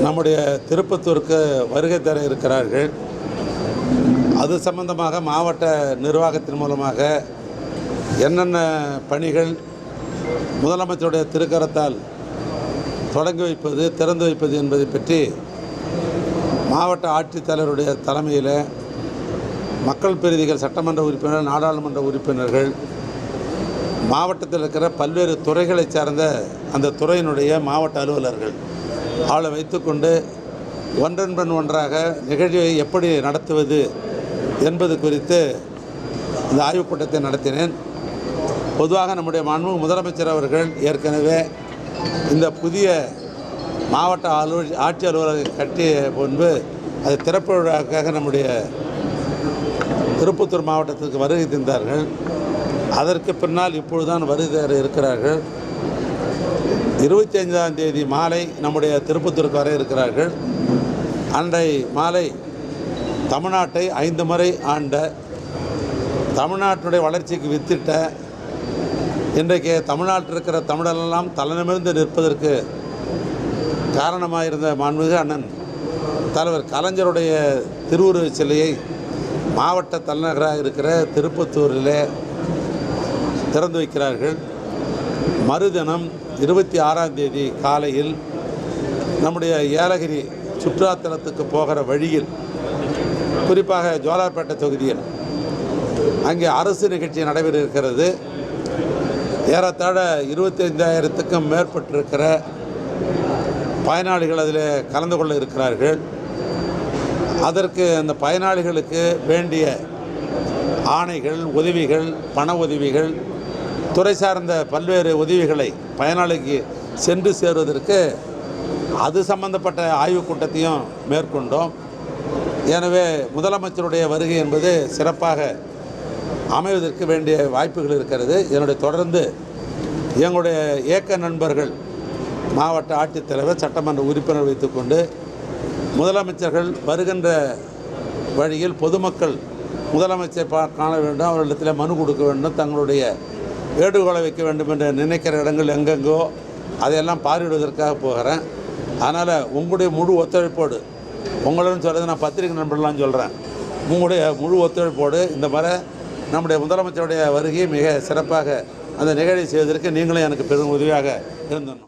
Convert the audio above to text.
நம்முடைய திருப்பத்தூருக்கு வருகை தர இருக்கிறார்கள். அது சம்பந்தமாக மாவட்ட நிர்வாகத்தின் மூலமாக என்னென்ன பணிகள் முதலமைச்சருடைய திருக்கரத்தால் தொடங்கி வைப்பது, திறந்து வைப்பது என்பதை பற்றி மாவட்ட ஆட்சித்தலைவருடைய தலைமையில் மக்கள் பிரதிநிதிகள், சட்டமன்ற உறுப்பினர்கள், நாடாளுமன்ற உறுப்பினர்கள், மாவட்டத்தில் இருக்கிற பல்வேறு துறைகளை சார்ந்த அந்த துறையினுடைய மாவட்ட அலுவலர்கள் அவளை வைத்துக்கொண்டு ஒன்றன் பின் ஒன்றாக நிகழ்ச்சியை எப்படி நடத்துவது என்பது குறித்து இந்த ஆய்வுக் கூட்டத்தை நடத்தினேன். பொதுவாக நம்முடைய மாண்புமிகு முதலமைச்சர் அவர்கள் ஏற்கனவே இந்த புதிய மாவட்ட ஆட்சி அலுவலகம் கட்டிய முன்பு அது திறப்பு விழாவுக்காக நம்முடைய திருப்பத்தூர் மாவட்டத்திற்கு வருகை தந்தார்கள். அதற்கு பின்னால் இப்பொழுதுதான் வருகை இருக்கிறார்கள். 25ஆம் தேதி மாலை நம்முடைய திருப்பத்தூருக்கு வர இருக்கிறார்கள். அன்றை மாலை தமிழ்நாட்டை 5 முறை ஆண்ட, தமிழ்நாட்டினுடைய வளர்ச்சிக்கு வித்திட்ட, இன்றைக்கு தமிழ்நாட்டில் இருக்கிற தமிழரெல்லாம் தலைநிமிர்ந்து நிற்பதற்கு காரணமாக இருந்த மாண்புமிகு அண்ணன் தலைவர் கலைஞருடைய திருவுருவச் சிலையை மாவட்ட தலைநகராக இருக்கிற திருப்பத்தூரிலே திறந்து வைக்கிறார்கள். மறுதினம் 26ஆம் தேதி காலையில் நம்முடைய ஏலகிரி சுற்றுலாத்தலத்துக்கு போகிற வழியில், குறிப்பாக ஜோலார்பேட்டை தொகுதியில் அங்கே அரசு நிகழ்ச்சி நடைபெற இருக்கிறது. ஏறத்தாழ 25,000க்கும் மேற்பட்டிருக்கிற பயனாளிகள் அதில் கலந்து கொள்ள இருக்கிறார்கள். அதற்கு அந்த பயனாளிகளுக்கு வேண்டிய ஆணைகள், உதவிகள், பண உதவிகள், துறை சார்ந்த பல்வேறு உதவிகளை பயனாளிக்கு சென்று சேருவதற்கு அது சம்பந்தப்பட்ட ஆய்வுக் கூட்டத்தையும் மேற்கொண்டோம். எனவே முதலமைச்சருடைய வருகை என்பது சிறப்பாக அமைவதற்கு வேண்டிய வாய்ப்புகள் இருக்கிறது. இதனுடைய தொடர்ந்து எங்களுடைய இயக்க நண்பர்கள், மாவட்ட ஆட்சித்தலைவர், சட்டமன்ற உறுப்பினர் வைத்துக்கொண்டு முதலமைச்சர்கள் வருகின்ற வழியில் பொதுமக்கள் முதலமைச்சரை காண வேண்டும், அவர்களிடத்தில் மனு கொடுக்க வேண்டும், தங்களுடைய வேண்டுகோளை வைக்க வேண்டும் என்று நினைக்கிற இடங்கள் எங்கெங்கோ அதையெல்லாம் பார்வையிடுவதற்காக போகிறேன். அதனால் உங்களுடைய முழு ஒத்துழைப்போடு, உங்களுடன் சொல்கிறது நான் பத்திரிகை நண்பர்கள்லாம் சொல்கிறேன், உங்களுடைய முழு ஒத்துழைப்போடு இந்த மாதிரி நம்முடைய முதலமைச்சருடைய வருகையை மிக சிறப்பாக அந்த நிகழ்ச்சி செய்வதற்கு நீங்களும் எனக்கு பெரும் உதவியாக இருந்தோம்.